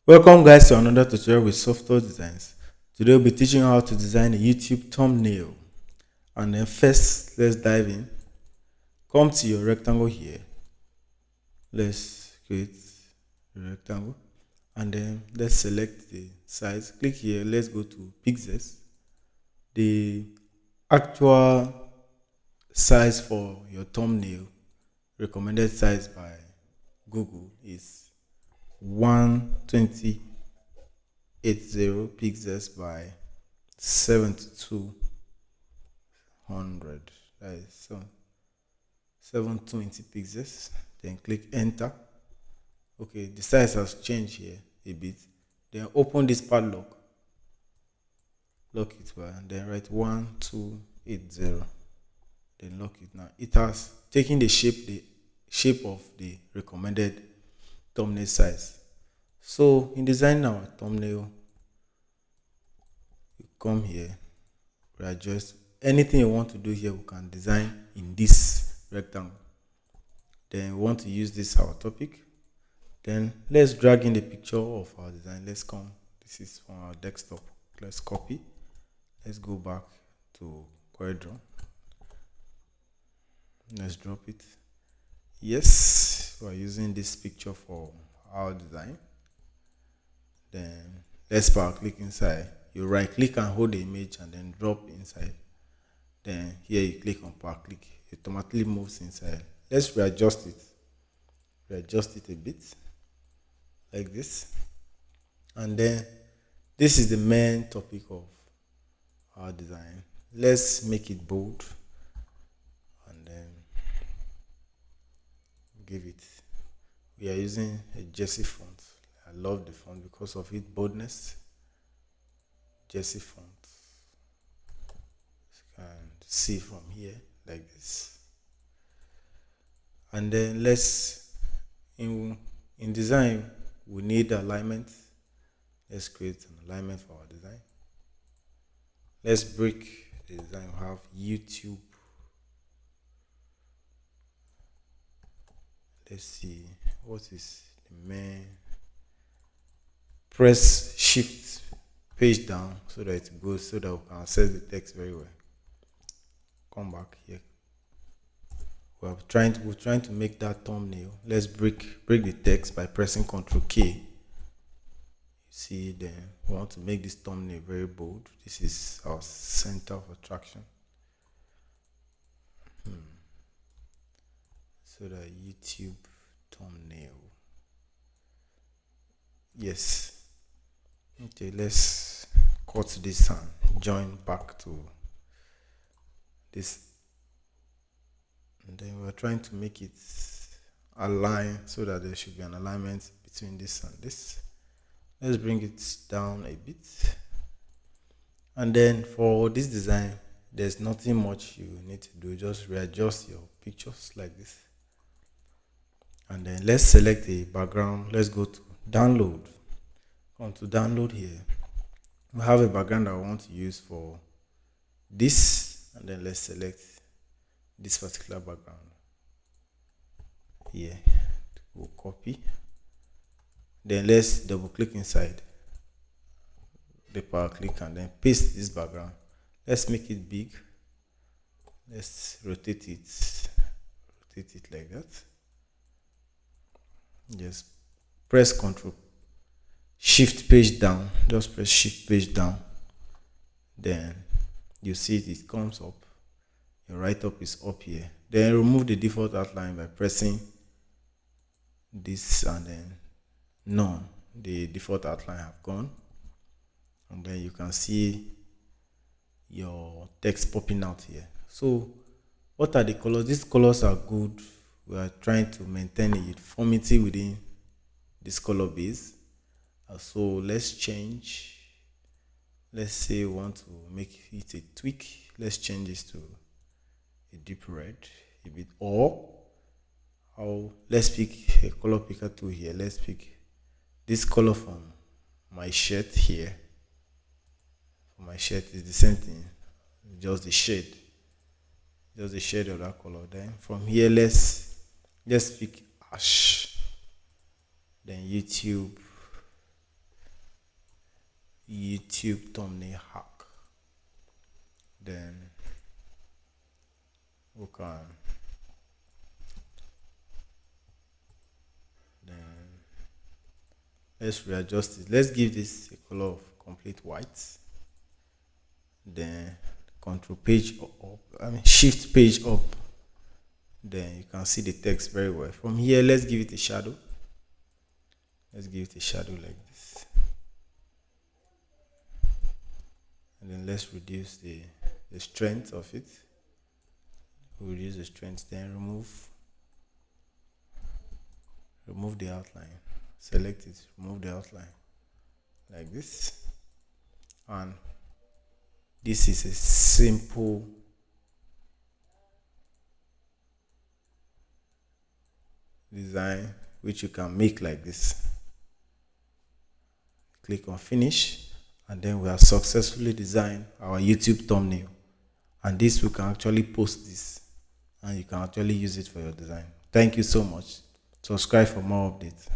Welcome guys to another tutorial with software designs. Today we'll be teaching you how to design a YouTube thumbnail. And then first, let's dive in. Come to your rectangle here. Let's create a rectangle. And then let's select the size. Click here. Let's go to pixels. The actual size for your thumbnail, recommended size by Google, is 120 pixels by 7200. That is 720 pixels. Then click enter. Okay, the size has changed here a bit. Then open this padlock, lock it by, and then write 1280. Then lock it. Now it has taken the shape of the recommended thumbnail size. So in designing our thumbnail, you come here, readjust anything you want to do here. We can design in this rectangle. Then we want to use this our topic. Then let's drag in the picture of our design. Let's come. This is from our desktop. Let's copy. Let's go back to Coreldraw. Let's drop it. Yes, we are using this picture for our design. Then let's power click inside. You right click and hold the image and then drop inside. Then here you click on power click. It automatically moves inside. Let's readjust it. Readjust it a bit like this. And then this is the main topic of our design. Let's make it bold and then give it. We are using a Jersey font. I love the font because of its boldness. Jersey font. You can see from here like this. And then let's in design we need alignment. Let's create an alignment for our design. Let's break the design. We have YouTube. Let's see what is the main. Press shift page down so that it goes, so that we can access the text very well. Come back here. We're trying to make that thumbnail. Let's break the text by pressing Ctrl K. You see, then we want to make this thumbnail very bold. This is our center of attraction. So the YouTube thumbnail. Yes. Okay, let's cut this and join back to this. And then we're trying to make it align so that there should be an alignment between this and this. Let's bring it down a bit. And then for this design, there's nothing much you need to do. Just readjust your pictures like this. And then let's select a background. Let's go to download. Come to download here. We have a background I want to use for this, and then let's select this particular background here. We'll copy. Then let's double click inside the power click and then paste this background. Let's make it big. Let's rotate it like that. Just press Ctrl Shift page down. Just press Shift page down. Then you see it comes up. Your write up is up here. Then remove the default outline by pressing this and then none. The default outline have gone. And then you can see your text popping out here. So what are the colors? These colors are good. We are trying to maintain a uniformity within this color base. So let's change. Let's say we want to make it a tweak. Let's change this to a deep red a bit, or let's pick a color picker tool here. Let's pick this color from my shirt here. For my shirt is the same thing, just the shade of that color. Then from here let's pick ash. Then YouTube YouTube thumbnail hack. Then we can let's readjust it. Let's give this a color of complete white. Then control page up, shift page up. Then you can see the text very well. From here, let's give it a shadow. Let's give it a shadow like this. And then let's reduce the strength of it. We'll reduce the strength, then remove the outline. Select it, remove the outline like this. And this is a simple design which you can make like this. Click on finish, and then we have successfully designed our YouTube thumbnail. And this, we can actually post this and you can actually use it for your design. Thank you so much. Subscribe for more updates.